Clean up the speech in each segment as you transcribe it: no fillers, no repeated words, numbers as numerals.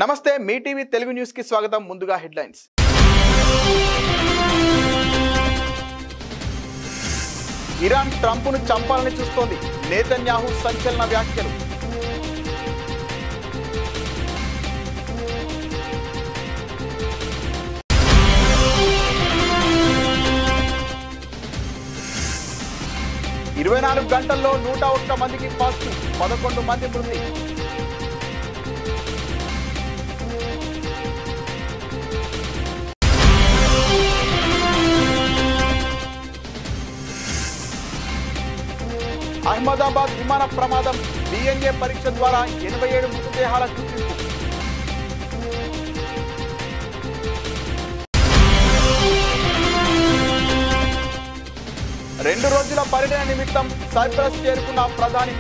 నమస్తే మీ TV Telugu news కి స్వాగతం. ముందుగా హెడ్లైన్స్. ఇరాన్ ట్రంప్ ను చంపాలని చూస్తోంది. నేతన్యాహు సంచలన వ్యాఖ్యలు. ఇరవై 24 గంటల్లో 101 మందికి పాజిటివ్, 11 మంది మృతి. అహ్మదాబాద్ విమాన ప్రమాదం, DNA పరీక్ష ద్వారా 87 మృతదేహాల గుర్తింపు. రెండు రోజుల పర్యటన నిమిత్తం సైప్రస్ చేరుకున్న ప్రధాని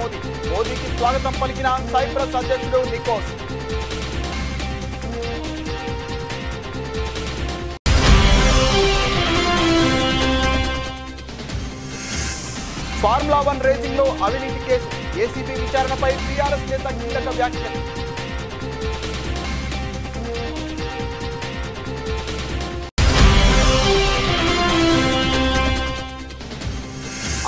మోదీకి స్వాగతం పలికిన సైప్రస్ అధ్యక్షుడు నికోస్. ఫార్ములా 1 రేసింగ్ లో అవినీతి కేసు, ఏసీబీ విచారణపై టీఆర్ఎస్ నేత కీలక వ్యాఖ్యలు.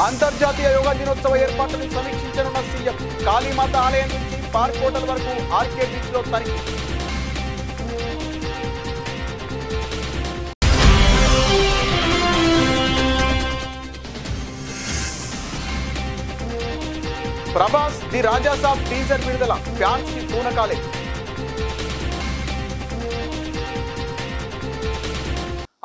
అంతర్జాతీయ యోగా దినోత్సవ ఏర్పాట్లను సమీక్షించనున్న సీఎం. కాళీమాత ఆలయం నుంచి పార్క్ హోటల్ వరకు ఆర్కే బీచ్ లో తనిఖీ. Prabhas the Raja Saab teaser విడుదల, ఫ్యాన్స్ కి పూనకాలే.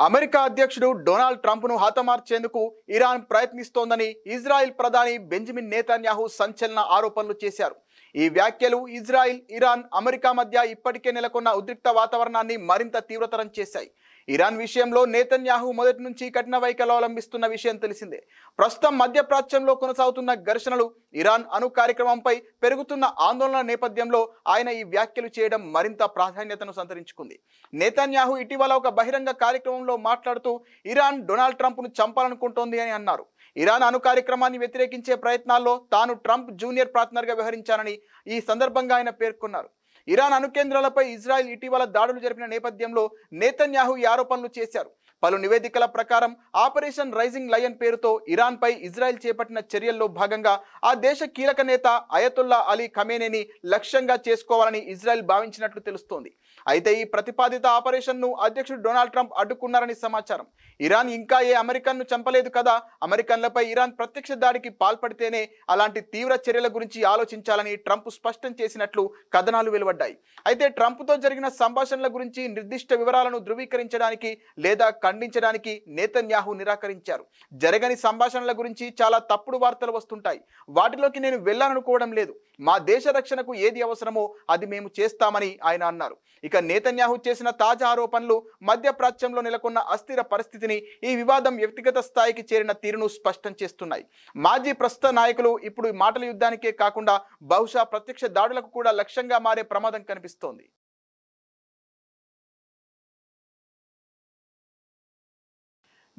అమెరికా అధ్యక్షుడు డొనాల్డ్ ట్రంప్ ను హతమార్చేందుకు ఇరాన్ ప్రయత్నిస్తోందని ఇజ్రాయెల్ ప్రధాని బెంజమిన్ నేతన్యాహు సంచలన ఆరోపణలు చేశారు. ఈ వ్యాఖ్యలు ఇజ్రాయెల్, ఇరాన్, అమెరికా మధ్య ఇప్పటికే నెలకొన్న ఉద్రిక్త వాతావరణాన్ని మరింత తీవ్రతరం చేశాయి. ఇరాన్ విషయంలో నేతన్యాహు మొదటి నుంచి కఠిన వైఖరి అవలంబిస్తున్న విషయం తెలిసిందే. ప్రస్తుతం మధ్యప్రాచ్యంలో కొనసాగుతున్న ఘర్షణలు, ఇరాన్ అణు కార్యక్రమంపై పెరుగుతున్న ఆందోళన నేపథ్యంలో ఆయన ఈ వ్యాఖ్యలు చేయడం మరింత ప్రాధాన్యతను సంతరించుకుంది. నేతన్యాహు ఇటీవల ఒక బహిరంగ కార్యక్రమంలో మాట్లాడుతూ ఇరాన్ డొనాల్డ్ ట్రంప్ ను చంపాలనుకుంటోంది అని అన్నారు. ఇరాన్ అణు కార్యక్రమాన్ని వ్యతిరేకించే ప్రయత్నాల్లో తాను ట్రంప్ జూనియర్ పార్ట్నర్ గా వ్యవహరించానని ఈ సందర్భంగా ఆయన పేర్కొన్నారు. ఇరాన్ అణు కేంద్రాలపై ఇజ్రాయెల్ ఇటీవల దాడులు జరిపిన నేపథ్యంలో నేతన్యాహు ఈ ఆరోపణలు చేశారు. పలు నివేదికల ప్రకారం ఆపరేషన్ రైజింగ్ లయన్ పేరుతో ఇరాన్ పై ఇజ్రాయెల్ చేపట్టిన చర్యల్లో భాగంగా ఆ దేశ కీలక నేత అయతుల్లా అలీ ఖమేనీని లక్ష్యంగా చేసుకోవాలని ఇజ్రాయెల్ భావించినట్లు తెలుస్తోంది. అయితే ఈ ప్రతిపాదిత ఆపరేషన్ ను అధ్యక్షుడు డొనాల్డ్ ట్రంప్ అడ్డుకున్నారని సమాచారం. ఇరాన్ ఇంకా ఏ అమెరికన్ ను చంపలేదు కదా, అమెరికన్లపై ఇరాన్ ప్రత్యక్ష దాడికి పాల్పడితేనే అలాంటి తీవ్ర చర్యల గురించి ఆలోచించాలని ట్రంప్ స్పష్టం చేసినట్లు కథనాలు వెలువడ్డాయి. అయితే ట్రంప్ తో జరిగిన సంభాషణల గురించి నిర్దిష్ట వివరాలను ధృవీకరించడానికి లేదా ఖండించడానికి నేతన్యాహు నిరాకరించారు. జరగని సంభాషణల గురించి చాలా తప్పుడు వార్తలు వస్తుంటాయి, వాటిలోకి నేను వెళ్ళాలనుకోవడం లేదు. మా దేశ రక్షణకు ఏది అవసరమో అది మేము చేస్తామని ఆయన అన్నారు. ఇక నేతన్యాహు చేసిన తాజా ఆరోపణలు మధ్యప్రాచ్యంలో నెలకొన్న అస్థిర పరిస్థితిని, ఈ వివాదం వ్యక్తిగత స్థాయికి చేరిన తీరును స్పష్టం చేస్తున్నాయి. మాజీ ప్రస్తుత నాయకులు ఇప్పుడు మాటల యుద్ధానికే కాకుండా బహుశా ప్రత్యక్ష దాడులకు కూడా లక్ష్యంగా మారే ప్రమాదం కనిపిస్తోంది.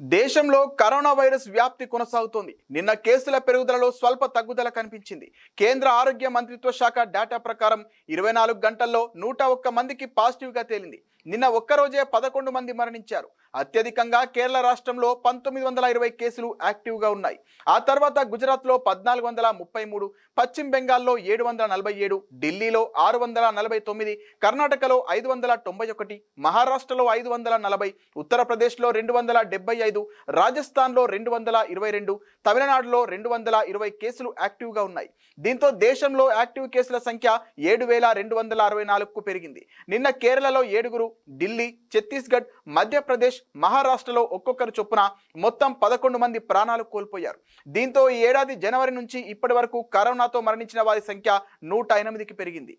దేశంలో కరోనా వైరస్ వ్యాప్తి కొనసాగుతోంది. నిన్న కేసుల పెరుగుదలలో స్వల్ప తగ్గుదల కనిపించింది. కేంద్ర ఆరోగ్య మంత్రిత్వ శాఖ డేటా ప్రకారం 24 గంటల్లో 101 మందికి పాజిటివ్ గా తేలింది. నిన్న ఒక్కరోజే 11 మంది మరణించారు. అత్యధికంగా కేరళ రాష్ట్రంలో 1920 కేసులు యాక్టివ్ గా ఉన్నాయి. ఆ తర్వాత గుజరాత్ లో 1433, పశ్చిమ బెంగాల్లో 747, ఢిల్లీలో 649, కర్ణాటకలో 591, మహారాష్ట్రలో 540, ఉత్తరప్రదేశ్ లో 275, రాజస్థాన్ లో 222, తమిళనాడులో 220 కేసులు యాక్టివ్ గా ఉన్నాయి. దీంతో దేశంలో యాక్టివ్ కేసుల సంఖ్య 7264కు పెరిగింది. నిన్న కేరళలో 7, ఢిల్లీ, ఛత్తీస్గఢ్, మధ్యప్రదేశ్, మహారాష్ట్రలో ఒక్కొక్కరు చొప్పున మొత్తం 11 మంది ప్రాణాలు కోల్పోయారు. దీంతో ఈ ఏడాది జనవరి నుంచి ఇప్పటి వరకు కరోనాతో మరణించిన వారి సంఖ్య 108కి పెరిగింది.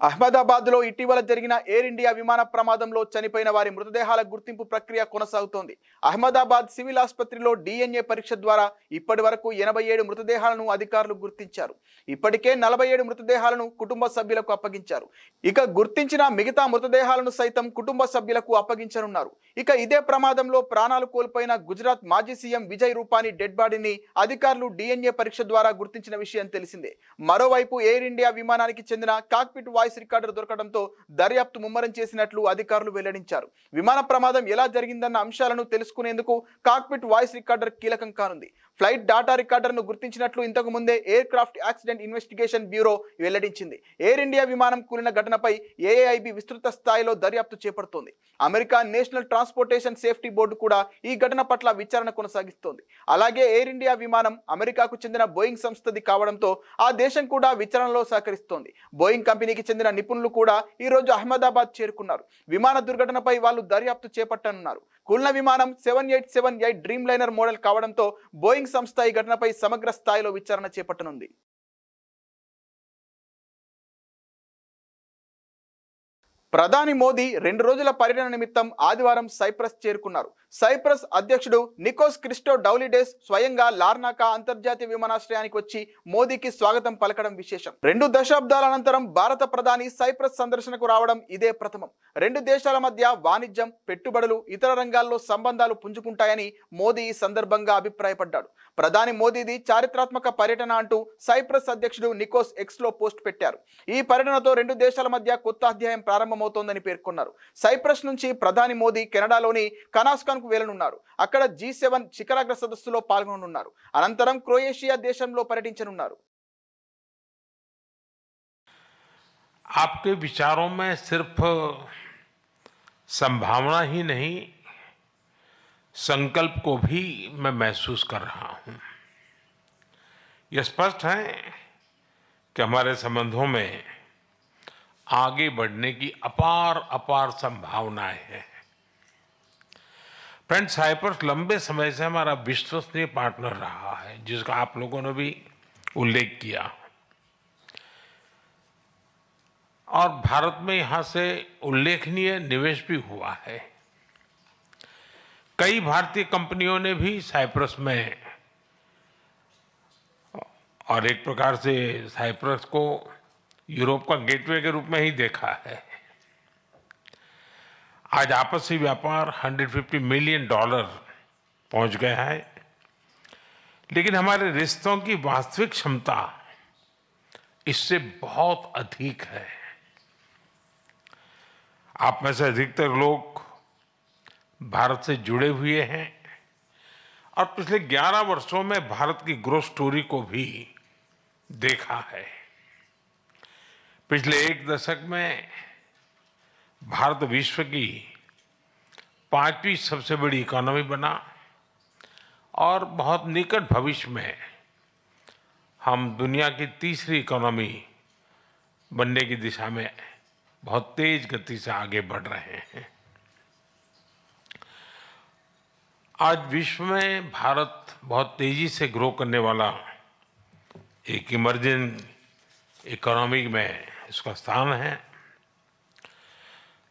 అహ్మదాబాద్లో ఇటీవల జరిగిన ఎయిర్ ఇండియా విమాన ప్రమాదంలో చనిపోయిన వారి మృతదేహాల గుర్తింపు ప్రక్రియ కొనసాగుతోంది. అహ్మదాబాద్ సివిల్ ఆసుపత్రిలో DNA పరీక్ష ద్వారా ఇప్పటి వరకు 87 మృతదేహాలను అధికారులు గుర్తించారు. ఇప్పటికే 47 మృతదేహాలను కుటుంబ సభ్యులకు అప్పగించారు. ఇక గుర్తించిన మిగతా మృతదేహాలను సైతం కుటుంబ సభ్యులకు అప్పగించనున్నారు. ఇక ఇదే ప్రమాదంలో ప్రాణాలు కోల్పోయిన గుజరాత్ మాజీ సీఎం విజయ్ రూపానీ డెడ్ బాడీని అధికారులు DNA పరీక్ష ద్వారా గుర్తించిన విషయం తెలిసిందే. మరోవైపు ఎయిర్ ఇండియా విమానానికి చెందిన కాక్పిట్ వాయిస్ రికార్డర్ దొరకడంతో దర్యాప్తు ముమ్మరం చేసినట్లు అధికారులు వెల్లడించారు. విమాన ప్రమాదం ఎలా జరిగిందన్న అంశాలను తెలుసుకునేందుకు కాక్పిట్ వాయిస్ రికార్డర్ కీలకం కానుంది. ఫ్లైట్ డాటా రికార్డర్ను గుర్తించినట్లు ఇంతకు ముందే air craft accident investigation bureau వెల్లడించింది. ఎయిర్ ఇండియా విమానం కూలిన ఘటనపై AAIB విస్తృత స్థాయిలో దర్యాప్తు చేపడుతోంది. America national transportation safety board కూడా ఈ ఘటన పట్ల విచారణ కొనసాగిస్తోంది. అలాగే ఎయిర్ ఇండియా విమానం అమెరికాకు చెందిన బోయింగ్ సంస్థది కావడంతో ఆ దేశం కూడా విచారణలో సహకరిస్తోంది. బోయింగ్ కంపెనీకి చెందిన నిపుణులు కూడా ఈ రోజు అహ్మదాబాద్ చేరుకున్నారు. విమాన దుర్ఘటనపై వాళ్ళు దర్యాప్తు చేపట్టనున్నారు. కూలిన విమానం 7878 డ్రీమ్ లైనర్ మోడల్ కావడంతో బోయింగ్ సంస్థ ఈ ఘటనపై సమగ్ర స్థాయిలో విచారణ చేపట్టనుంది. ప్రధాని మోదీ 2 రోజుల పర్యటన నిమిత్తం ఆదివారం సైప్రస్ చేరుకున్నారు. సైప్రస్ అధ్యక్షుడు నికోస్ క్రిస్టోడౌలిడెస్ స్వయంగా లార్నాకా అంతర్జాతీయ విమానాశ్రయానికి వచ్చి మోదీకి స్వాగతం పలకడం విశేషం. 2 దశాబ్దాల అనంతరం భారత ప్రధాని సైప్రస్ సందర్శనకు రావడం ఇదే ప్రథమం. 2 దేశాల మధ్య వాణిజ్యం, పెట్టుబడులు, ఇతర రంగాల్లో సంబంధాలు పుంజుకుంటాయని మోదీ ఈ సందర్భంగా అభిప్రాయపడ్డాడు. ప్రధాని మోదీది చారిత్రాత్మక పర్యటన అంటూ సైప్రస్ అధ్యక్షుడు నికోస్ ఎక్స్లో పోస్ట్ పెట్టారు. ఈ పర్యటనతో 2 దేశాల మధ్య కొత్త అధ్యాయం ప్రారంభమవుతోందని పేర్కొన్నారు. సైప్రస్ నుంచి ప్రధాని మోదీ కెనడాలోని కనాస్కాన్కు వెళ్లనున్నారు. అక్కడ G7 శిఖరాగ్ర సదస్సులో పాల్గొననున్నారు. అనంతరం క్రొయేషియా దేశంలో పర్యటించనున్నారు. आपके विचारों में सिर्फ संभावना ही नहीं, संकल्प को भी मैं महसूस कर रहा हूं. यह स्पष्ट है कि हमारे संबंधों में आगे बढ़ने की अपार अपार संभावनाएं हैं. फ्रेंड्स, साइप्रस लंबे समय से हमारा विश्वसनीय पार्टनर रहा है, जिसका आप लोगों ने भी उल्लेख किया. और भारत में यहां से उल्लेखनीय निवेश भी हुआ है. कई भारतीय कंपनियों ने भी साइप्रस में, और एक प्रकार से साइप्रस को यूरोप का गेटवे के रूप में ही देखा है. आज आपसी व्यापार $150 मिलियन पहुंच गया है. लेकिन हमारे रिश्तों की वास्तविक क्षमता इससे बहुत अधिक है. आप में से अधिकतर लोग भारत से जुड़े हुए हैं और पिछले 11 वर्षों में भारत की ग्रोथ स्टोरी को भी देखा है. पिछले 1 दशक में भारत विश्व की 5वीं सबसे बड़ी इकोनॉमी बना और बहुत निकट भविष्य में हम दुनिया की 3री इकोनॉमी बनने की दिशा में बहुत तेज गति से आगे बढ़ रहे हैं. आज विश्व में भारत बहुत तेजी से ग्रो करने वाला एक इमर्जिंग इकोनॉमी में इसका स्थान है.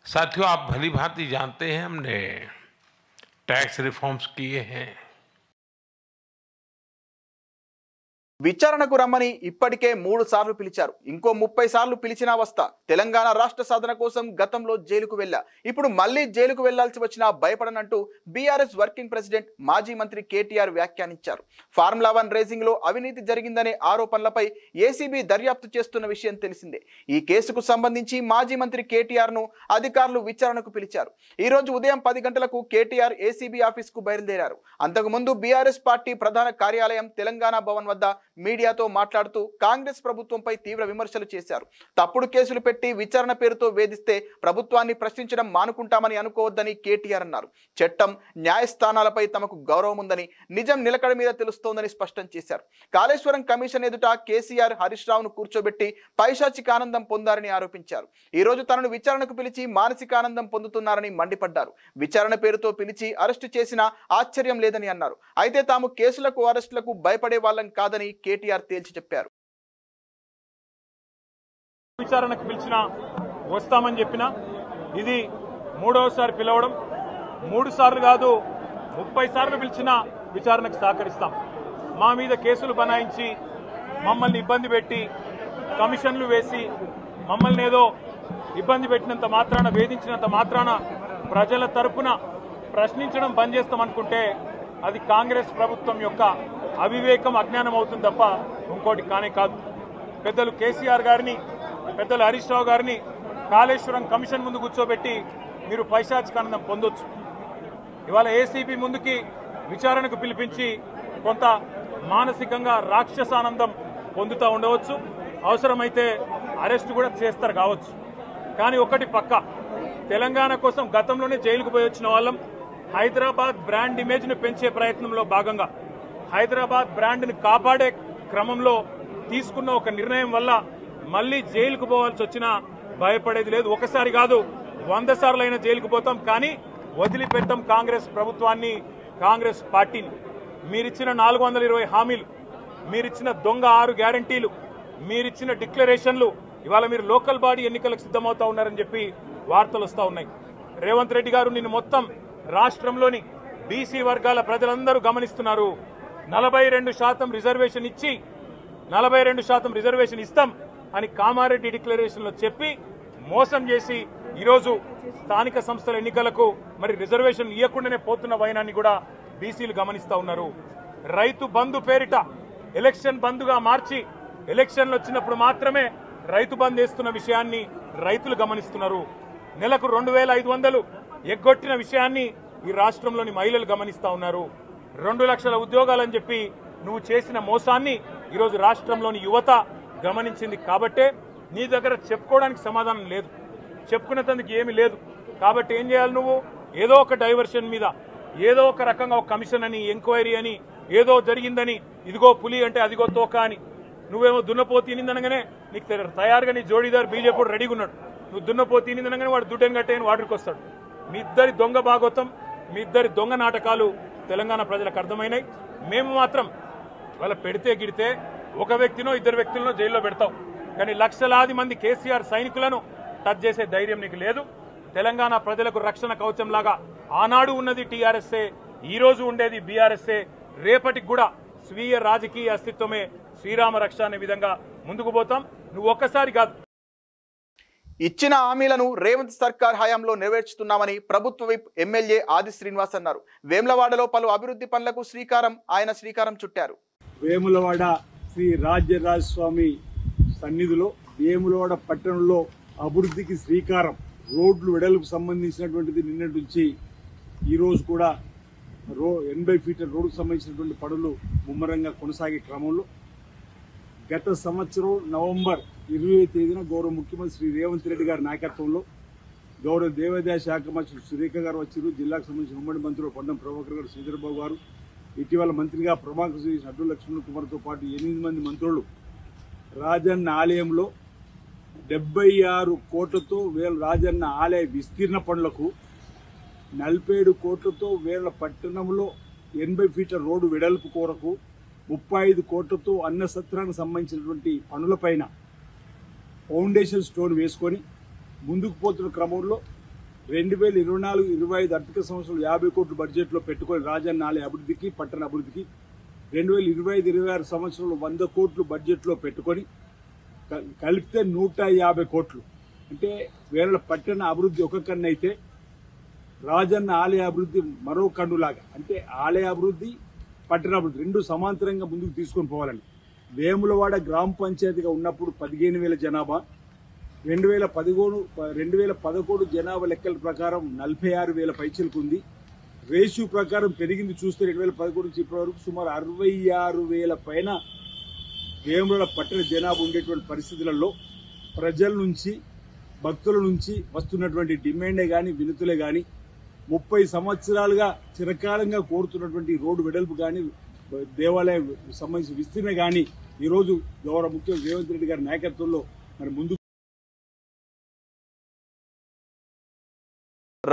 साथियों, आप भली भांति जानते हैं हमने टैक्स रिफॉर्म्स किए हैं. విచారణకు రమ్మని ఇప్పటికే 3 సార్లు పిలిచారు. ఇంకో 30 సార్లు పిలిచినా వస్తా. తెలంగాణ రాష్ట్ర సాధన కోసం గతంలో జైలుకు వెళ్ళా. ఇప్పుడు మళ్ళీ జైలుకు వెళ్లాల్సి వచ్చినా భయపడనంటూ బీఆర్ఎస్ వర్కింగ్ ప్రెసిడెంట్ మాజీ మంత్రి కేటీఆర్ వ్యాఖ్యానించారు. ఫార్ములా 1 రేసింగ్ లో అవినీతి జరిగిందనే ఆరోపణలపై ఏసీబీ దర్యాప్తు చేస్తున్న విషయం తెలిసిందే. ఈ కేసుకు సంబంధించి మాజీ మంత్రి కేటీఆర్ ను అధికారులు విచారణకు పిలిచారు. ఈ రోజు ఉదయం 10 గంటలకు కేటీఆర్ ఏసీబీ ఆఫీస్ కు బయలుదేరారు. అంతకుముందు బీఆర్ఎస్ పార్టీ ప్రధాన కార్యాలయం తెలంగాణ భవన్ వద్ద మీడియాతో మాట్లాడుతూ కాంగ్రెస్ ప్రభుత్వంపై తీవ్ర విమర్శలు చేశారు. తప్పుడు కేసులు పెట్టి విచారణ పేరుతో వేధిస్తే ప్రభుత్వాన్ని ప్రశ్నించడం మానుకుంటామని అనుకోవద్దని కేటీఆర్ అన్నారు. చట్టం, న్యాయస్థానాలపై తమకు గౌరవం ఉందని, నిజం నిలకడ మీద తెలుస్తోందని స్పష్టం చేశారు. కాళేశ్వరం కమిషన్ ఎదుట కేసీఆర్, హరీష్ రావును కూర్చోబెట్టి పైశాచిక ఆనందం పొందారని ఆరోపించారు. ఈ రోజు తనను విచారణకు పిలిచి మానసిక ఆనందం పొందుతున్నారని మండిపడ్డారు. విచారణ పేరుతో పిలిచి అరెస్టు చేసినా ఆశ్చర్యం లేదని అన్నారు. అయితే తాము కేసులకు, అరెస్టులకు భయపడే వాళ్ళం కాదని కేటీఆర్ తేల్చి చెప్పారు. విచారణకు పిలిచినా వస్తామని చెప్పినా ఇది మూడవసారి పిలవడం, 3 సార్లు కాదు 30 సార్లు పిలిచినా విచారణకు సహకరిస్తాం. మా మీద కేసులు బనాయించి మమ్మల్ని ఇబ్బంది పెట్టి కమిషన్లు వేసి మమ్మల్ని ఏదో ఇబ్బంది పెట్టినంత మాత్రాన, వేధించినంత మాత్రాన ప్రజల తరపున ప్రశ్నించడం బంద్ చేస్తామనుకుంటే అది కాంగ్రెస్ ప్రభుత్వం యొక్క అవివేకం, అజ్ఞానం అవుతుంది తప్ప ఇంకోటి కానే కాదు. పెద్దలు కేసీఆర్ గారిని, పెద్దలు హరీష్ రావు గారిని కాళేశ్వరం కమిషన్ ముందు కూర్చోబెట్టి మీరు పైశాచికానందం పొందొచ్చు. ఇవాళ ఏసీబీ ముందుకి విచారణకు పిలిపించి కొంత మానసికంగా రాక్షసానందం పొందుతూ ఉండవచ్చు, అవసరమైతే అరెస్ట్ కూడా చేస్తారు కావచ్చు. కానీ ఒకటి పక్క, తెలంగాణ కోసం గతంలోనే జైలుకు పోయి వచ్చిన వాళ్ళం. హైదరాబాద్ బ్రాండ్ ఇమేజ్ను పెంచే ప్రయత్నంలో భాగంగా హైదరాబాద్ బ్రాండ్ని కాపాడే క్రమంలో తీసుకున్న ఒక నిర్ణయం వల్ల మళ్లీ జైలుకు పోవాల్సి వచ్చినా భయపడేది లేదు. ఒకసారి కాదు 100 సార్లు అయినా జైలుకు పోతాం, కానీ వదిలిపెట్టాం కాంగ్రెస్ ప్రభుత్వాన్ని, కాంగ్రెస్ పార్టీని. మీరిచ్చిన 420 హామీలు, మీరిచ్చిన దొంగ 6 గ్యారంటీలు, మీరిచ్చిన డిక్లరేషన్లు ఇవాళ మీరు లోకల్ బాడీ ఎన్నికలకు సిద్ధమవుతా ఉన్నారని చెప్పి వార్తలు వస్తూ ఉన్నాయి. రేవంత్ రెడ్డి గారు నిన్ను మొత్తం రాష్ట్రంలోని బీసీ వర్గాల ప్రజలందరూ గమనిస్తున్నారు. 42% రిజర్వేషన్ ఇచ్చి 42% రిజర్వేషన్ ఇస్తాం అని కామారెడ్డి డిక్లరేషన్లో చెప్పి మోసం చేసి ఈరోజు స్థానిక సంస్థల ఎన్నికలకు మరి రిజర్వేషన్ ఇవ్వకుండానే పోతున్న వైనాన్ని కూడా బీసీలు గమనిస్తూ ఉన్నారు. రైతు బంధు పేరిట ఎలక్షన్ బంధుగా మార్చి ఎలక్షన్లు వచ్చినప్పుడు మాత్రమే రైతు బంధు వేస్తున్న విషయాన్ని రైతులు గమనిస్తున్నారు. నెలకు 2500 ఎగ్గొట్టిన విషయాన్ని ఈ రాష్ట్రంలోని మహిళలు గమనిస్తా ఉన్నారు. 2 లక్షల ఉద్యోగాలని చెప్పి నువ్వు చేసిన మోసాన్ని ఈరోజు రాష్ట్రంలోని యువత గమనించింది. కాబట్టే నీ దగ్గర చెప్పుకోవడానికి సమాధానం లేదు, చెప్పుకునేందుకు ఏమీ లేదు. కాబట్టి ఏం చేయాలి, నువ్వు ఏదో ఒక డైవర్షన్ మీద, ఏదో ఒక రకంగా ఒక కమిషన్ అని, ఎంక్వైరీ అని, ఏదో జరిగిందని, ఇదిగో పులి అంటే అదిగో తోక అని, నువ్వేమో దున్నపోతు తినిందనగానే నీకు తయారుగా నీ జోడీదారు బీజేపీ రెడీగా ఉన్నాడు. నువ్వు దున్నపోతు తినిందనగానే వాడు దుడ్డని కట్టేయని వాడికి వస్తాడు. మీ ఇద్దరి దొంగ భాగోతం, మీ ఇద్దరి దొంగ నాటకాలు తెలంగాణ ప్రజలకు అర్థమైనాయి. మేము మాత్రం వాళ్ళ పెడితే గిడితే ఒక వ్యక్తినో 2 వ్యక్తులను జైల్లో పెడతాం, కానీ లక్షలాది మంది కేసీఆర్ సైనికులను టచ్ చేసే ధైర్యం నీకు లేదు. తెలంగాణ ప్రజలకు రక్షణ కవచం లాగా ఆనాడు ఉన్నది టీఆర్ఎస్ఏ, ఈ రోజు ఉండేది బీఆర్ఎస్ఏ, రేపటికి కూడా స్వీయ రాజకీయ అస్తిత్వమే శ్రీరామ రక్ష అనే విధంగా ముందుకు పోతాం. నువ్వు ఒక్కసారి కాదు, ఇచ్చిన హామీలను రేవంత్ సర్కార్ హయాంలో నెరవేర్చుతున్నామని ప్రభుత్వ విప్ ఎమ్మెల్యే ఆది శ్రీనివాస్ అన్నారు. వేములవాడలో పలు అభివృద్ధి పనులకు ఆయన శ్రీకారం చుట్టారు. వేములవాడ శ్రీ రాజ్యరాజస్వామి సన్నిధిలో వేములవాడ పట్టణంలో అభివృద్ధికి శ్రీకారం, రోడ్లు వెడల్పు సంబంధించినటువంటిది నిన్నటి నుంచి ఈ రోజు కూడా 80 ఫీట్ల రోడ్డుకు సంబంధించినటువంటి పనులు ముమ్మరంగా కొనసాగే క్రమంలో గత సంవత్సరం నవంబర్ 20వ తేదీన గౌరవ ముఖ్యమంత్రి శ్రీ రేవంత్ రెడ్డి గారి నాయకత్వంలో గౌరవ దేవాదాయ శాఖ మంత్రి సురేఖ గారు వచ్చారు. జిల్లాకు సంబంధించిన ఉమ్మడి మంత్రులు పొన్నం ప్రభాకర్ గారు, శ్రీధర్బాబు గారు, ఇటీవల మంత్రిగా ప్రమాణం చేసిన అడ్డు లక్ష్మణ్ కుమార్తో పాటు 8 మంది మంత్రులు రాజన్న ఆలయంలో 76 కోట్లతో రాజన్న ఆలయ విస్తీర్ణ పనులకు, 47 కోట్లతో వేల పట్టణంలో 80 ఫీట్ల రోడ్డు వెడల్పు కొరకు, 35 కోట్లతో అన్న సత్రానికి సంబంధించినటువంటి పనులపైన ఫౌండేషన్ స్టోన్ వేసుకొని ముందుకు పోతున్న క్రమంలో 2024-25 ఆర్థిక సంవత్సరం 50 కోట్ల బడ్జెట్లో పెట్టుకొని రాజన్న ఆలయ అభివృద్ధికి, పట్టణ అభివృద్ధికి, 2025-26 సంవత్సరంలో 100 కోట్లు బడ్జెట్లో పెట్టుకొని కలిపితే 150 కోట్లు. అంటే వేల పట్టణ అభివృద్ధి ఒక కన్ను అయితే రాజన్న ఆలయ అభివృద్ధి మరో కన్నులాగా, అంటే ఆలయ అభివృద్ధి, పట్టణ అభివృద్ధి రెండు సమాంతరంగా ముందుకు తీసుకొని పోవాలని. వేములవాడ గ్రామ పంచాయతీగా ఉన్నప్పుడు 15,000 జనాభా, 2011 జనాభా లెక్కల ప్రకారం 46,000 పైచలకు ఉంది. రేషియో ప్రకారం పెరిగింది చూస్తే 2011 నుంచి ఇప్పటి వరకు సుమారు 66,000 పైన వేములవాడ పట్టణ జనాభా ఉండేటువంటి పరిస్థితులలో ప్రజల నుంచి, భక్తుల నుంచి వస్తున్నటువంటి డిమాండే కానీ, వినతులే కానీ, 30 సంవత్సరాలుగా చిరకాలంగా కోరుతున్నటువంటి రోడ్డు వెడల్పు కానీ, దేవాలయం సంబంధించిన విస్తీర్ణ కానీ ఈరోజు గౌరవ ముఖ్యమంత్రి రేవంత్ రెడ్డి గారి నాయకత్వంలో మరి ముందు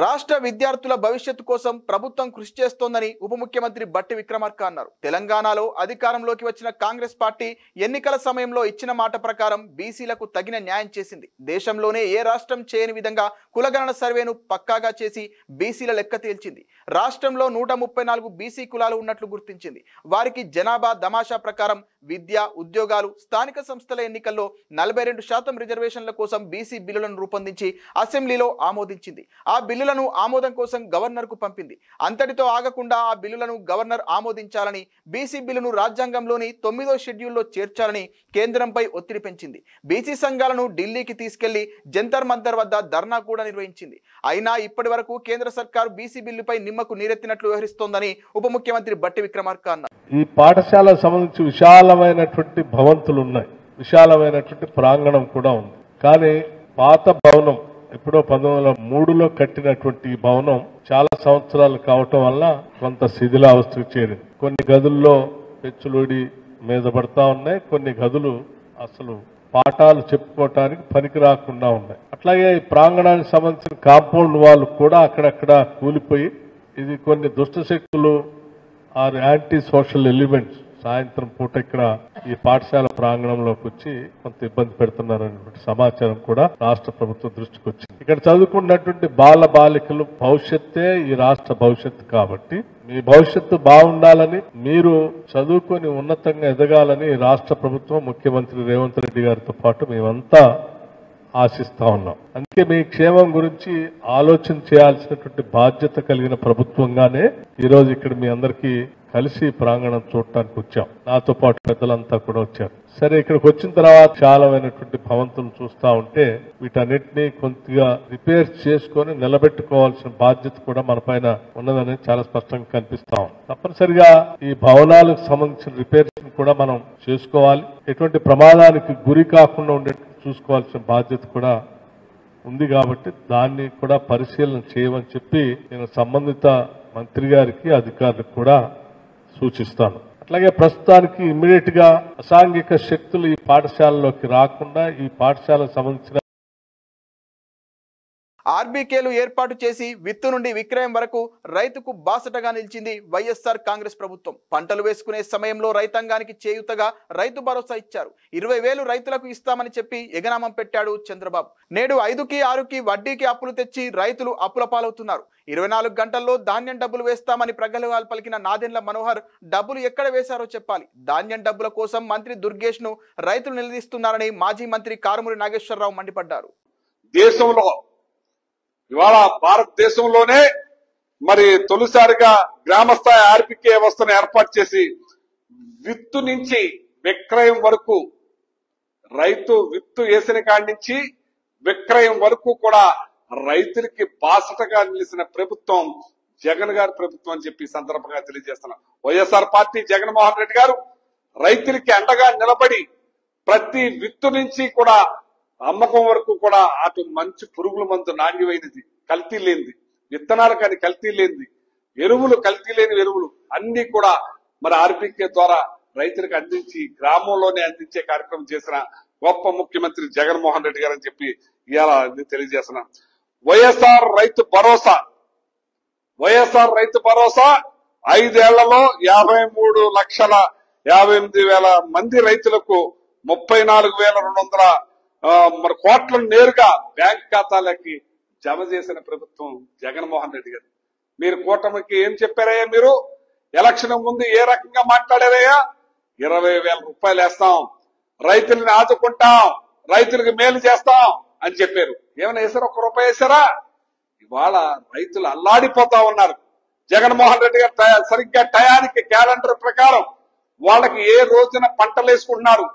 రాష్ట్ర విద్యార్థుల భవిష్యత్తు కోసం ప్రభుత్వం కృషి చేస్తోందని ఉప ముఖ్యమంత్రి బట్టి విక్రమార్క అన్నారు. తెలంగాణలో అధికారంలోకి వచ్చిన కాంగ్రెస్ పార్టీ ఎన్నికల సమయంలో ఇచ్చిన మాట ప్రకారం బీసీలకు తగిన న్యాయం చేసింది. దేశంలోనే ఏ రాష్ట్రం చేయని విధంగా కులగణన సర్వేను పక్కాగా చేసి బీసీల లెక్క తేల్చింది. రాష్ట్రంలో 134 బీసీ కులాలు ఉన్నట్లు గుర్తించింది. వారికి జనాభా దమాషా ప్రకారం విద్య, ఉద్యోగాలు, స్థానిక సంస్థల ఎన్నికల్లో 42% రిజర్వేషన్ల కోసం బీసీ బిల్లులను రూపొందించి అసెంబ్లీలో ఆమోదించింది. ఆ బిల్లులను ఆమోదం కోసం గవర్నర్ కు పంపింది. అంతటితో ఆగకుండా ఆ బిల్లులను గవర్నర్ ఆమోదించాలని, బీసీ బిల్లును రాజ్యాంగంలోని 9వ షెడ్యూల్లో చేర్చాలని కేంద్రంపై ఒత్తిడి పెంచింది. బీసీ సంఘాలను ఢిల్లీకి తీసుకెళ్లి జంతర్ మంతర్ వద్ద ధర్నా కూడా నిర్వహించింది. అయినా ఇప్పటి వరకు కేంద్ర సర్కారు బీసీ బిల్లుపై నిమ్మకు నీరెత్తినట్లు వ్యవహరిస్తోందని ఉప ముఖ్యమంత్రి బట్టి విక్రమార్క అన్నారు. ఈ పాఠశాలకు సంబంధించి విశాలమైనటువంటి భవంతులు ఉన్నాయి, విశాలమైనటువంటి ప్రాంగణం కూడా ఉంది. కానీ పాత భవనం ఎప్పుడో 1903లో కట్టినటువంటి ఈ భవనం చాలా సంవత్సరాలు కావటం వల్ల కొంత శిథిలావస్థకు చేరింది. కొన్ని గదుల్లో పెచ్చులుడి మీద పడతా ఉన్నాయి, కొన్ని గదులు అసలు పాఠాలు చెప్పుకోవటానికి పనికి రాకుండా ఉన్నాయి. అట్లాగే ఈ ప్రాంగణానికి సంబంధించిన కాంపౌండ్ వాళ్ళు కూడా అక్కడక్కడ కూలిపోయి, ఇది కొన్ని దుష్ట శక్తులు ఆర్ యాంటీ సోషల్ ఎలిమెంట్స్ సాయంత్రం పూట ఇక్కడ ఈ పాఠశాల ప్రాంగణంలోకి వచ్చి కొంత ఇబ్బంది పెడుతున్నారనేటువంటి సమాచారం కూడా రాష్ట్ర ప్రభుత్వం దృష్టికి వచ్చింది. ఇక్కడ చదువుకున్నటువంటి బాలికలు భవిష్యత్తే ఈ రాష్ట్ర భవిష్యత్తు. కాబట్టి మీ భవిష్యత్తు బాగుండాలని, మీరు చదువుకొని ఉన్నతంగా ఎదగాలని రాష్ట్ర ప్రభుత్వం, ముఖ్యమంత్రి రేవంత్ రెడ్డి గారితో పాటు మేమంతా ఆశిస్తా ఉన్నాం. అందుకే మీ క్షేమం గురించి ఆలోచన చేయాల్సినటువంటి బాధ్యత కలిగిన ప్రభుత్వంగానే ఈరోజు ఇక్కడ మీ అందరికీ కలిసి ప్రాంగణం చూడటానికి వచ్చాం. నాతో పాటు పెద్దలంతా కూడా వచ్చారు. సరే, ఇక్కడికి వచ్చిన తర్వాత చాలామైనటువంటి భవంతులు చూస్తా ఉంటే వీటన్నిటినీ కొద్దిగా రిపేర్ చేసుకొని నిలబెట్టుకోవాల్సిన బాధ్యత కూడా మన పైన ఉన్నదని చాలా స్పష్టంగా కనిపిస్తా ఉంది. తప్పనిసరిగా ఈ భవనాలకు సంబంధించిన రిపేర్స్ కూడా మనం చేసుకోవాలి. ఎటువంటి ప్రమాదానికి గురి కాకుండా ఉండే చూసుకోవాల్సిన బాధ్యత కూడా ఉంది. కాబట్టి దాన్ని కూడా పరిశీలన చేయమని చెప్పి నేను సంబంధిత మంత్రి గారికి, అధికారులకు కూడా సూచిస్తాను. అట్లాగే ప్రస్తుతానికి ఇమ్మీడియట్ గా అసాంఘిక శక్తులు ఈ పాఠశాలలోకి రాకుండా ఈ పాఠశాలకు సంబంధించిన ఆర్బీకేలు ఏర్పాటు చేసి విత్తు నుండి విక్రయం వరకు రైతుకు బాసటగా నిలిచింది వైఎస్ఆర్ కాంగ్రెస్ ప్రభుత్వం. పంటలు వేసుకునే సమయంలో రైతాంగానికి చేయూతగా రైతు భరోసా ఇచ్చారు. 20,000 రైతులకు ఇస్తామని చెప్పి ఎగనామం పెట్టాడు చంద్రబాబు. నేడు 5కి 6కి వడ్డీకి అప్పులు తెచ్చి రైతులు అప్పుల పాలవుతున్నారు. 24 గంటల్లో ధాన్యం డబ్బులు వేస్తామని ప్రగల్భాలు పలికిన నాదెండ్ల మనోహర్ డబ్బులు ఎక్కడ వేశారో చెప్పాలి. ధాన్యం డబ్బుల కోసం మంత్రి దుర్గేష్ ను రైతులు నిలదీస్తున్నారని మాజీ మంత్రి కారుమూరి నాగేశ్వరరావు మండిపడ్డారు. దేశంలో ఇవాళ భారతదేశంలోనే మరి తొలిసారిగా గ్రామస్థాయి ఆర్బీకే వ్యవస్థను ఏర్పాటు చేసి విత్తు నుంచి విక్రయం వరకు, రైతు విత్తు వేసిన కాడి నుంచి విక్రయం వరకు కూడా రైతులకి బాసటగా నిలిచిన ప్రభుత్వం జగన్ గారి ప్రభుత్వం అని చెప్పి సందర్భంగా తెలియజేస్తున్నాం. వైఎస్ఆర్ పార్టీ జగన్మోహన్ రెడ్డి గారు రైతులకి అండగా నిలబడి ప్రతి విత్తు నుంచి కూడా అమ్మకం వరకు కూడా అటు మంచి పురుగుల మందు, నాణ్యమైనది, కల్తీ లేనిది, విత్తనాలు కానీ కల్తీ లేనిది, ఎరువులు కల్తీ లేని ఎరువులు అన్ని కూడా మరి ఆర్బీకే ద్వారా రైతులకు అందించి గ్రామంలోనే అందించే కార్యక్రమం చేసిన గొప్ప ముఖ్యమంత్రి జగన్మోహన్ రెడ్డి గారు అని చెప్పి ఇవాళ తెలియజేస్తున్నాం. వైఎస్ఆర్ రైతు భరోసా 5 ఏళ్లలో 53,58,000 మంది రైతులకు 34,200 మరి కోట్లను నేరుగా బ్యాంక్ ఖాతాలకి జమ చేసిన ప్రభుత్వం జగన్మోహన్ రెడ్డి గారు. మీరు కూటమికి ఏం చెప్పారయ్యా? మీరు ఎలక్షన్ ముందు ఏ రకంగా మాట్లాడారయ్యా? 20,000 రూపాయలు వేస్తాం, రైతులను ఆదుకుంటాం, రైతులకు మేలు చేస్తాం అని చెప్పారు. ఏమైనా వేసారా? 1 రూపాయి వేసారా? ఇవాళ రైతులు అల్లాడిపోతా ఉన్నారు. జగన్మోహన్ రెడ్డి గారు సరిగ్గా టయానికి క్యాలెండర్ ప్రకారం వాళ్ళకి ఏ రోజున పంటలు వేసుకుంటున్నారు,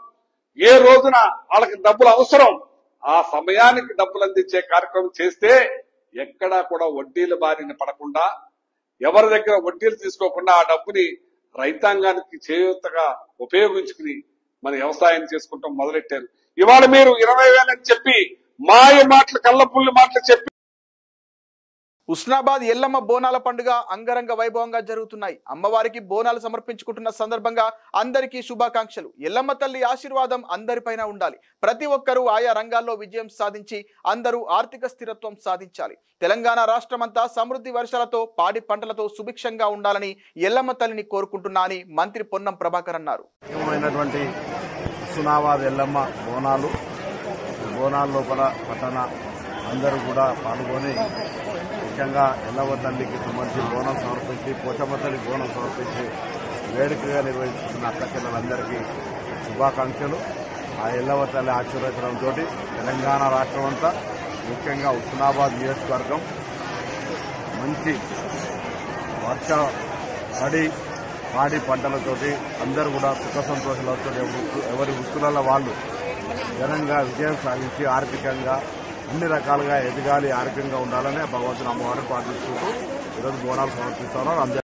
ఏ రోజున వాళ్ళకి డబ్బులు అవసరం, ఆ సమయానికి డబ్బులు అందించే కార్యక్రమం చేస్తే ఎక్కడా కూడా వడ్డీల బారిన పడకుండా, ఎవరి దగ్గర వడ్డీలు తీసుకోకుండా ఆ డబ్బుని రైతాంగానికి చేయూతగా ఉపయోగించుకుని మన వ్యవసాయం చేసుకుంటాం మొదలెట్టారు. ఇవాళ మీరు 20,000 అని చెప్పి మాయ మాటలు, కళ్ళపుల్లి మాటలు చెప్పి హుస్నాబాద్ ఎల్లమ్మ బోనాల పండుగ అంగరంగ వైభవంగా జరుగుతున్నాయి. అమ్మవారికి బోనాలు సమర్పించుకుంటున్న సందర్భంగా అందరికీ శుభాకాంక్షలు. ఎల్లమ్మ తల్లి ఆశీర్వాదం అందరిపైన ఉండాలి. ప్రతి ఒక్కరూ ఆయా రంగాల్లో విజయం సాధించి అందరూ ఆర్థిక స్థిరత్వం సాధించాలి. తెలంగాణ రాష్ట్రమంతా సమృద్ధి వర్షాలతో పాడి పంటలతో సుభిక్షంగా ఉండాలని ఎల్లమ్మ తల్లిని కోరుకుంటున్నా అని మంత్రి పొన్నం ప్రభాకర్ అన్నారు. హుస్నాబాద్ ఎల్లమ్మ బోనాల లోపల పట్టణ అందరూ కూడా పాల్గొని ముఖ్యంగా ఎల్లమ్మ తల్లికి సంబంధించి బోనం సమర్పించి పోచమ్మ తల్లి బోనం సమర్పించి వేడుకగా నిర్వహిస్తున్న అక్క చెల్లెలందరికీ శుభాకాంక్షలు. ఆ ఎల్లమ్మ తల్లి ఆశీర్వచనంతో తెలంగాణ రాష్ట్రం అంతా ముఖ్యంగా హుస్నాబాద్ నియోజకవర్గం మంచి వర్ష పాడి పంటలతోటి అందరూ కూడా సుఖ సంతోషాలతో ఎవరి వృత్తులలో వాళ్ళు ఘనంగా విజయం సాధించి ఆర్థికంగా అన్ని రకాలుగా ఎదగాలి, ఆరోగ్యంగా ఉండాలని భగవంతుని అమ్మవారిని ప్రార్థించుకుంటూ ఈరోజు బోనాలు సమర్పిస్తున్నారు.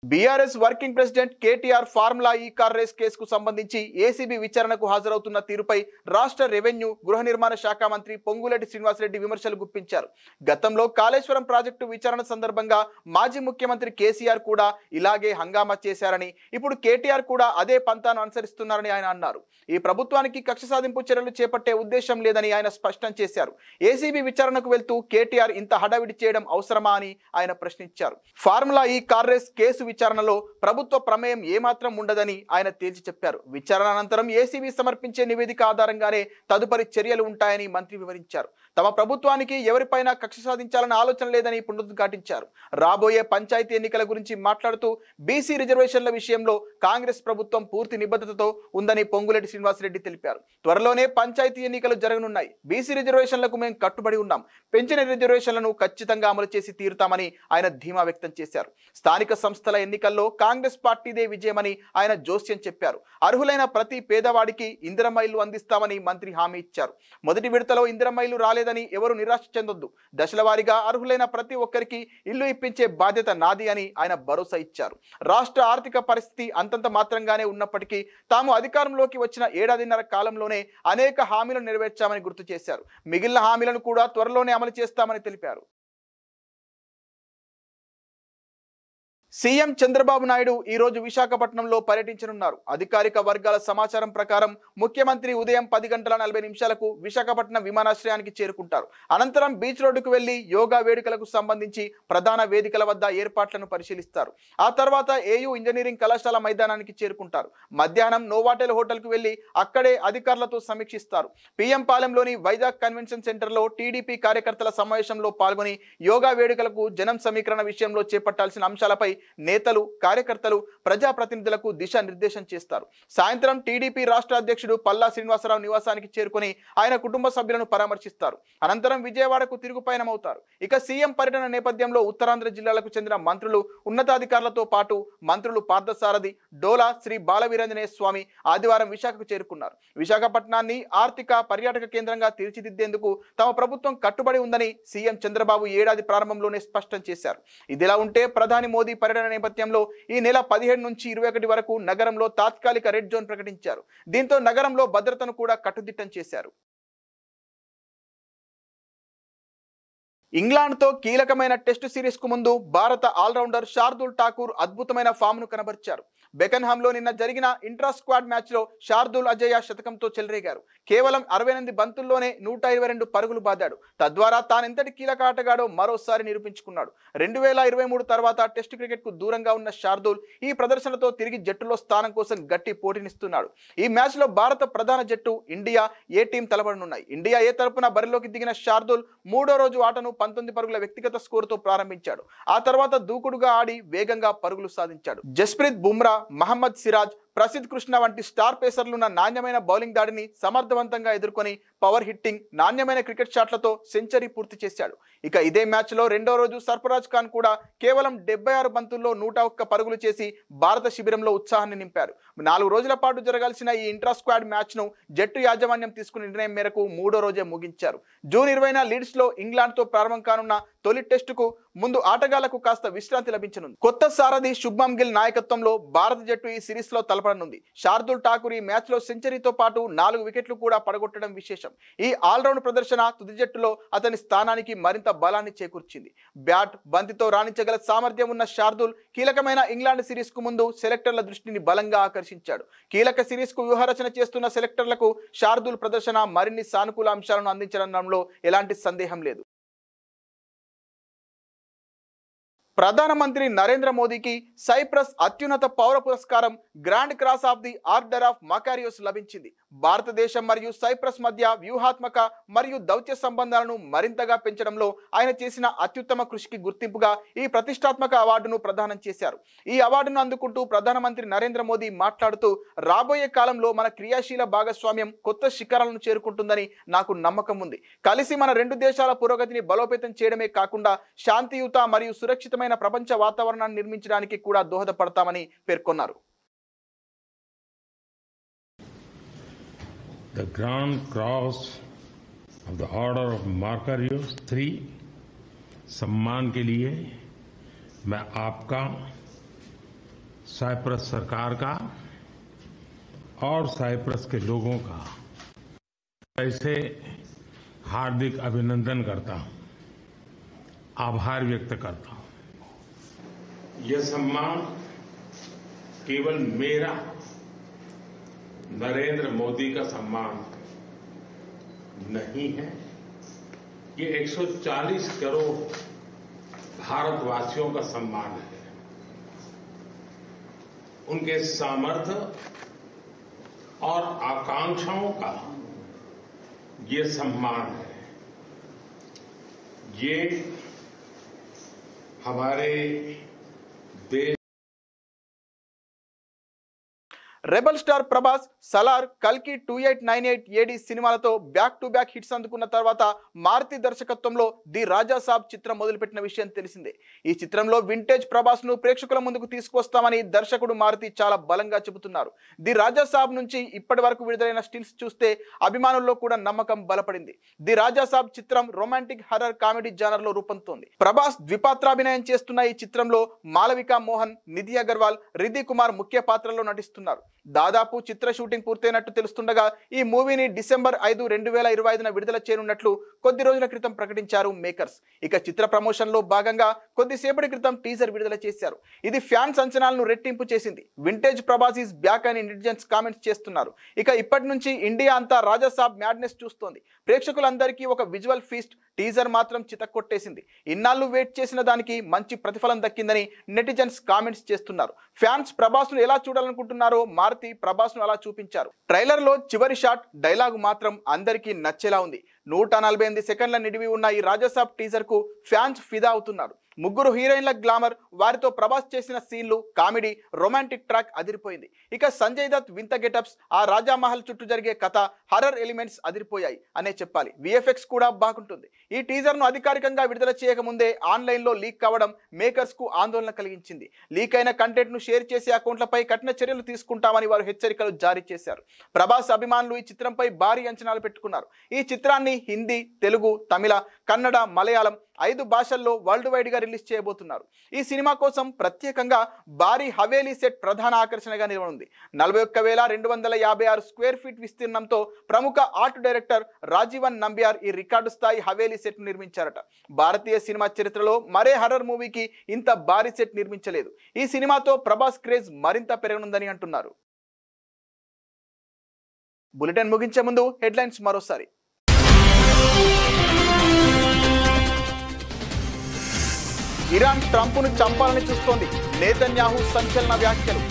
BRS working president KTR formula E car race కేసుకు సంబంధించి ఏసీబీ విచారణకు హాజరవుతున్న తీరుపై రాష్ట్ర రెవెన్యూ గృహ నిర్మాణ శాఖ మంత్రి పొంగులేటి శ్రీనివాసరెడ్డి విమర్శలు గుప్పించారు. గతంలో కాళేశ్వరం ప్రాజెక్టు విచారణ సందర్భంగా మాజీ ముఖ్యమంత్రి కేసీఆర్ కూడా ఇలాగే హంగామా చేశారని, ఇప్పుడు కేటీఆర్ కూడా అదే పంతాను అనుసరిస్తున్నారని ఆయన అన్నారు. ఈ ప్రభుత్వానికి కక్ష సాధింపు చర్యలు చేపట్టే ఉద్దేశం లేదని ఆయన స్పష్టం చేశారు. ఏసీబీ విచారణకు వెళ్తూ కేటీఆర్ ఇంత హడావిడి చేయడం అవసరమా అని ఆయన ప్రశ్నించారు. Formula E car race case విచారణలో ప్రభుత్వ ప్రమేయం ఏమాత్రం ఉండదని ఆయన తేల్చి చెప్పారు. విచారణ అనంతరం ఏసీబీ సమర్పించే నివేదిక ఆధారంగానే తదుపరి చర్యలు ఉంటాయని మంత్రి వివరించారు. తమ ప్రభుత్వానికి ఎవరిపైనా కక్ష సాధించాలన్న ఆలోచన లేదని పునరుద్ఘాటించారు. రాబోయే పంచాయతీ ఎన్నికల గురించి మాట్లాడుతూ బీసీ రిజర్వేషన్ల విషయంలో కాంగ్రెస్ ప్రభుత్వం పూర్తి నిబద్ధతతో ఉందని పొంగులేటి శ్రీనివాసరెడ్డి తెలిపారు. త్వరలోనే పంచాయతీ ఎన్నికలు జరగనున్నాయి. బీసీ రిజర్వేషన్లకు మేము కట్టుబడి ఉన్నాం. పెంచిన రిజర్వేషన్లను ఖచ్చితంగా అమలు చేసి తీరుతామని ఆయన ధీమా వ్యక్తం చేశారు. స్థానిక సంస్థల ఎన్నికల్లో కాంగ్రెస్ పార్టీదే విజయమని ఆయన జోస్యం చెప్పారు. అర్హులైన ప్రతి పేదవాడికి ఇందిరమ్మ ఇల్లు అందిస్తామని మంత్రి హామీ ఇచ్చారు. మొదటి విడతలో ఇందిరమ్మ ఇల్లు రాలేదని ఎవరు నిరాశ చెందొద్దు. దశల వారీగా అర్హులైన ప్రతి ఒక్కరికి ఇల్లు ఇప్పించే బాధ్యత నాది అని ఆయన భరోసా ఇచ్చారు. రాష్ట్ర ఆర్థిక పరిస్థితి అంతంత మాత్రంగానే ఉన్నప్పటికీ తాము అధికారంలోకి వచ్చిన ఏడాదిన్నర కాలంలోనే అనేక హామీలను నెరవేర్చామని గుర్తు చేశారు. మిగిలిన హామీలను కూడా త్వరలోనే అమలు చేస్తామని తెలిపారు. సీఎం చంద్రబాబు నాయుడు ఈ రోజు విశాఖపట్నంలో పర్యటించనున్నారు. అధికారిక వర్గాల సమాచారం ప్రకారం ముఖ్యమంత్రి ఉదయం 10:40 విశాఖపట్నం విమానాశ్రయానికి చేరుకుంటారు. అనంతరం బీచ్ రోడ్డుకు వెళ్లి యోగా వేడుకలకు సంబంధించి ప్రధాన వేదికల వద్ద ఏర్పాట్లను పరిశీలిస్తారు. ఆ తర్వాత ఏయూ ఇంజనీరింగ్ కళాశాల మైదానానికి చేరుకుంటారు. మధ్యాహ్నం నోవాటెల్ హోటల్కు వెళ్లి అక్కడే అధికారులతో సమీక్షిస్తారు. పీఎం పాలెంలోని వైజాగ్ కన్వెన్షన్ సెంటర్లో టీడీపీ కార్యకర్తల సమావేశంలో పాల్గొని యోగా వేడుకలకు జనం సమీకరణ విషయంలో చేపట్టాల్సిన అంశాలపై నేతలు, కార్యకర్తలు, ప్రజాప్రతినిధులకు దిశానిర్దేశం చేస్తారు. సాయంత్రం టీడీపీ రాష్ట్ర అధ్యక్షుడు పల్లా శ్రీనివాసరావు నివాసానికి చేరుకుని ఆయన కుటుంబ సభ్యులను పరామర్శిస్తారు. అనంతరం విజయవాడకు తిరుగు పయనమవుతారు. ఇక సీఎం పర్యటన నేపథ్యంలో ఉత్తరాంధ్ర జిల్లాలకు చెందిన మంత్రులు, ఉన్నతాధికారులతో పాటు మంత్రులు పార్థసారథి, డోలా, శ్రీ బాలవీరాంజనేయ స్వామి ఆదివారం విశాఖకు చేరుకున్నారు. విశాఖపట్నాన్ని ఆర్థిక పర్యాటక కేంద్రంగా తీర్చిదిద్దేందుకు తమ ప్రభుత్వం కట్టుబడి ఉందని సీఎం చంద్రబాబు ఏడాది ప్రారంభంలోనే స్పష్టం చేశారు. ఇదిలా ఉంటే ప్రధాని మోదీ పర్యటన నేపథ్యంలో ఈ నెల 17 నుంచి 21 వరకు నగరంలో తాత్కాలిక రెడ్ జోన్ ప్రకటించారు. దీంతో నగరంలో భద్రతను కూడా కట్టుదిట్టం చేశారు. ఇంగ్లాండ్తో కీలకమైన టెస్ట్ సిరీస్ కు ముందు భారత ఆల్రౌండర్ శార్దూల్ ఠాకూర్ అద్భుతమైన ఫామ్ ను కనబర్చారు. బెకన్హామ్లో నిన్న జరిగిన ఇంట్రా స్క్వాడ్ మ్యాచ్ లో శార్దూల్ అజయ్య శతకంతో చెలరేగారు. కేవలం 68 బంతుల్లోనే 122 పరుగులు బాదాడు. తద్వారా తానెంతటి కీలక ఆటగాడో మరోసారి నిరూపించుకున్నాడు. 2023 తర్వాత టెస్ట్ క్రికెట్ కు దూరంగా ఉన్న శార్దూల్ ఈ ప్రదర్శనతో తిరిగి జట్టులో స్థానం కోసం గట్టి పోటీనిస్తున్నాడు. ఈ మ్యాచ్ లో భారత ప్రధాన జట్టు ఇండియా ఏ టీం తలపడనున్నాయి. ఇండియా ఏ తరపున బరిలోకి దిగిన శార్దూల్ మూడో రోజు ఆటను 19 పరుగుల వ్యక్తిగత స్కోరుతో ప్రారంభించాడు. ఆ తర్వాత దూకుడుగా ఆడి వేగంగా పరుగులు సాధించాడు. జస్ప్రీత్ బుమ్రా, మహమ్మద్ సిరాజ్, ప్రసిద్ధ్ కృష్ణ వంటి స్టార్ పేసర్లున్న నాణ్యమైన బౌలింగ్ దాడిని సమర్థవంతంగా ఎదుర్కొని పవర్ హిట్టింగ్, నాణ్యమైన క్రికెట్ షాట్లతో సెంచరీ పూర్తి చేశాడు. ఇక ఇదే మ్యాచ్ లో రెండో రోజు సర్ఫరాజ్ ఖాన్ కూడా కేవలం 76 బంతుల్లో 101 పరుగులు చేసి భారత శిబిరంలో ఉత్సాహాన్ని నింపారు. 4 రోజుల పాటు జరగాల్సిన ఈ ఇంట్రా స్క్వాడ్ మ్యాచ్ ను జట్టు యాజమాన్యం తీసుకున్న నిర్ణయం మేరకు మూడో రోజే ముగించారు. జూన్ 20న లీడ్స్ లో ఇంగ్లాండ్ తో ప్రారంభం కానున్న తొలి టెస్టుకు ముందు ఆటగాళ్లకు కాస్త విశ్రాంతి లభించనుంది. కొత్త సారథి శుభ్మన్ గిల్ నాయకత్వంలో భారత జట్టు ఈ సిరీస్ లో తలపడనుంది. శార్దూల్ ఠాకూర్ ఈ మ్యాచ్ లో సెంచరీతో పాటు 4 వికెట్లు కూడా పడగొట్టడం విశేషం. విశేషం. ఈ ఆల్రౌండ్ ప్రదర్శన తుది జట్టులో అతని స్థానానికి మరింత బలాన్ని చేకూర్చింది. బ్యాట్ బంతితో రాణించగల సామర్థ్యం ఉన్న శార్దూల్ కీలకమైన ఇంగ్లాండ్ సిరీస్ కు ముందు సెలెక్టర్ల దృష్టిని బలంగా ఆకర్షించాడు. కీలక సిరీస్ కు వ్యూహరచన చేస్తున్న సెలెక్టర్లకు శార్దూల్ ప్రదర్శన మరిన్ని సానుకూల అంశాలను అందించడంలో ఎలాంటి సందేహం లేదు. ప్రధానమంత్రి నరేంద్ర మోదీకి సైప్రస్ అత్యున్నత పౌర పురస్కారం grand cross of the order of Makarios లభించింది. భారతదేశం మరియు సైప్రస్ మధ్య వ్యూహాత్మక మరియు దౌత్య సంబంధాలను మరింతగా పెంచడంలో ఆయన చేసిన అత్యుత్తమ కృషికి గుర్తింపుగా ఈ ప్రతిష్టాత్మక అవార్డును ప్రదానం చేశారు. ఈ అవార్డును అందుకుంటూ ప్రధానమంత్రి నరేంద్ర మోదీ మాట్లాడుతూ, రాబోయే కాలంలో మన క్రియాశీల భాగస్వామ్యం కొత్త శిఖరాలను చేరుకుంటుందని నాకు నమ్మకం ఉంది. కలిసి మన రెండు దేశాల పురోగతిని బలోపేతం చేయడమే కాకుండా శాంతియుత మరియు సురక్షితమైన ప్రపంచ వాతావరణాన్ని నిర్మించడానికి కూడా దోహదపడతామని పేర్కొన్నారు. The Grand Cross of the Order of Makarios III सम्मान के लिए मैं आपका, साइप्रस सरकार का और साइप्रस के लोगों का ऐसे हार्दिक अभिनंदन करता हूं, आभार व्यक्त करता हूं. यह सम्मान केवल मेरा, नरेंद्र मोदी का सम्मान नहीं है. ये 140 करोड़ भारतवासियों का सम्मान है. उनके सामर्थ्य और आकांक्षाओं का ये सम्मान है. ये हमारे देश రెబల్ స్టార్ ప్రభాస్ సలార్, కల్కి 2898 AD సినిమాలతో బ్యాక్ టు బ్యాక్ హిట్స్ అందుకున్న తర్వాత మారుతి దర్శకత్వంలో ది రాజా సాబ్ చిత్రం మొదలుపెట్టిన విషయం తెలిసిందే. ఈ చిత్రంలో వింటేజ్ ప్రభాస్ ను ప్రేక్షకుల ముందుకు తీసుకొస్తామని దర్శకుడు మారుతి చాలా బలంగా చెబుతున్నారు. ది రాజా సాబ్ నుంచి ఇప్పటి వరకు విడుదలైన స్టిల్స్ చూస్తే అభిమానుల్లో కూడా నమ్మకం బలపడింది. ది రాజా సాబ్ చిత్రం రొమాంటిక్ హర్రర్ కామెడీ జానర్ లో రూపొందుతోంది. ప్రభాస్ ద్విపాత్రాభినయం చేస్తున్న ఈ చిత్రంలో మాలవికా మోహన్, నిధి అగర్వాల్, రిధి కుమార్ ముఖ్య పాత్రల్లో నటిస్తున్నారు. దాదాపు చిత్ర షూటింగ్ పూర్తయినట్టు తెలుస్తుండగా ఈ మూవీని డిసెంబర్ 5, 2025న విడుదల చేయనున్నట్లు కొద్ది రోజుల క్రితం ప్రకటించారు మేకర్స్. ఇక చిత్ర ప్రమోషన్ లో భాగంగా కొద్దిసేపటి క్రితం టీజర్ విడుదల చేశారు. ఇది ఫ్యాన్స్ అంచనాలను రెట్టింపు చేసింది. వింటేజ్ ప్రభాస్ ఈజ్ బ్యాక్ అని నెటిజన్స్ కామెంట్స్ చేస్తున్నారు. ఇక ఇప్పటి నుంచి ఇండియా అంతా రాజా సాబ్ మ్యాడ్నెస్ చూస్తోంది. ప్రేక్షకులందరికీ ఒక విజువల్ ఫీస్ట్. టీజర్ మాత్రం చితక్కొట్టేసింది. ఇన్నాళ్ళు వెయిట్ చేసిన దానికి మంచి ప్రతిఫలం దక్కిందని నెటిజన్స్ కామెంట్స్ చేస్తున్నారు. ఫ్యాన్స్ ప్రభాస్ ను ఎలా చూడాలనుకుంటున్నారో మారుతి ప్రభాస్ ను అలా చూపించారు. ట్రైలర్ లో చివరి షాట్, డైలాగు మాత్రం అందరికీ నచ్చేలా ఉంది. 148 సెకండ్ల నిడివి ఉన్న ఈ రాజాసాబ్ టీజర్ కు ఫ్యాన్స్ ఫిదా అవుతున్నారు. ముగ్గురు హీరోయిన్ల గ్లామర్, వారితో ప్రభాస్ చేసిన సీన్లు, కామెడీ, రొమాంటిక్ ట్రాక్ అదిరిపోయింది. ఇక సంజయ్ దత్ వింత గెటప్స్, ఆ రాజా మహల్ చుట్టూ జరిగే కథ, హర్రర్ ఎలిమెంట్స్ అదిరిపోయాయి అనే చెప్పాలి. విఎఫ్ఎక్స్ కూడా బాగుంటుంది. ఈ టీజర్ ను అధికారికంగా విడుదల చేయకముందే ఆన్లైన్ లో లీక్ కావడం మేకర్స్ కు ఆందోళన కలిగించింది. లీక్ అయిన కంటెంట్ ను షేర్ చేసే అకౌంట్లపై కఠిన చర్యలు తీసుకుంటామని వారు హెచ్చరికలు జారీ చేశారు. ప్రభాస్ అభిమానులు ఈ చిత్రంపై భారీ అంచనాలు పెట్టుకున్నారు. ఈ చిత్రాన్ని హిందీ, తెలుగు, తమిళ, కన్నడ, మలయాళం 5 భాషల్లో వరల్డ్ వైడ్ గా రిలీజ్ చేయబోతున్నారు. ఈ సినిమా కోసం ప్రత్యేకంగా భారీ హవేలీ సెట్ ప్రధాన ఆకర్షణగా నిలవనుంది. 41,256 స్క్వేర్ ఫీట్ విస్తీర్ణంతో ప్రముఖ ఆర్ట్ డైరెక్టర్ రాజీవన్ నంబియార్ ఈ రికార్డు స్థాయి హవేలీ సెట్ నిర్మించారట. భారతీయ సినిమా చరిత్రలో మరే హర్రర్ మూవీకి ఇంత భారీ సెట్ నిర్మించలేదు. ఈ సినిమాతో ప్రభాస్ క్రేజ్ మరింత పెరగనుందని అంటున్నారు. బులెటిన్ ముగించే ముందు హెడ్లైన్స్ మరోసారి. ఇరాన్ ట్రంప్ను చంపాలని చూస్తోంది. నేతన్యాహు సంచలన వ్యాఖ్యలు.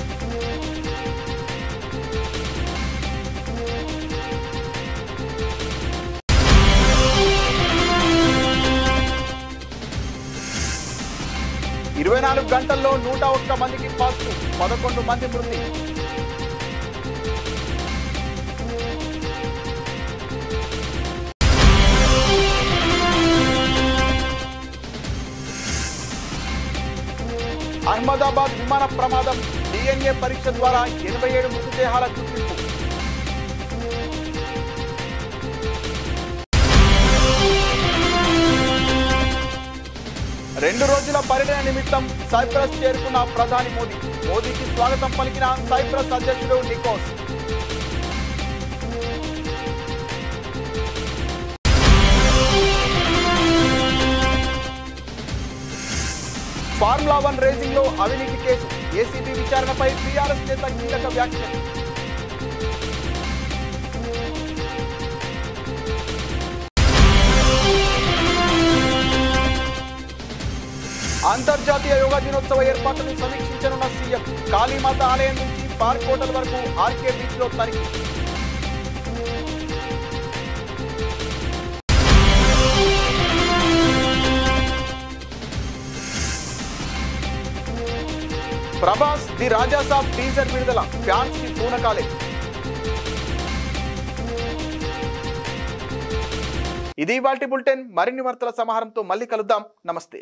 ఇరవై 24 గంటల్లో 101 మందికి పాజిటివ్, 11 మంది మృతి. అహ్మదాబాద్ విమాన ప్రమాదం, DNA పరీక్ష ద్వారా 87 మృతదేహాల గుర్తింపు. రెండు రోజుల పర్యటన నిమిత్తం సైప్రస్ చేరుకున్న ప్రధాని మోదీ. మోదీకి స్వాగతం పలికిన సైప్రస్ అధ్యక్షుడు నికోస్. ఫార్ములా 1 రేసింగ్ లో అవినీతి కేసు ఏసీబీ విచారణపై టీఆర్ఎస్ నేత కీలక వ్యాఖ్యలు. అంతర్జాతీయ యోగా దినోత్సవ ఏర్పాట్లను సమీక్షించనున్న సీఎం. కాళీమాత ఆలయం నుంచి పార్క్ హోటల్ వరకు ఆర్కే బీచ్ లో తనిఖీ. Prabhas the Raja Saab teaser విడుదల. ఫ్యాన్స్ కి పూనకాలే. ఇది ఇవాల్టి బులెటిన్. మరిన్ని వార్తల సమాహారంతో మళ్ళీ కలుద్దాం. నమస్తే.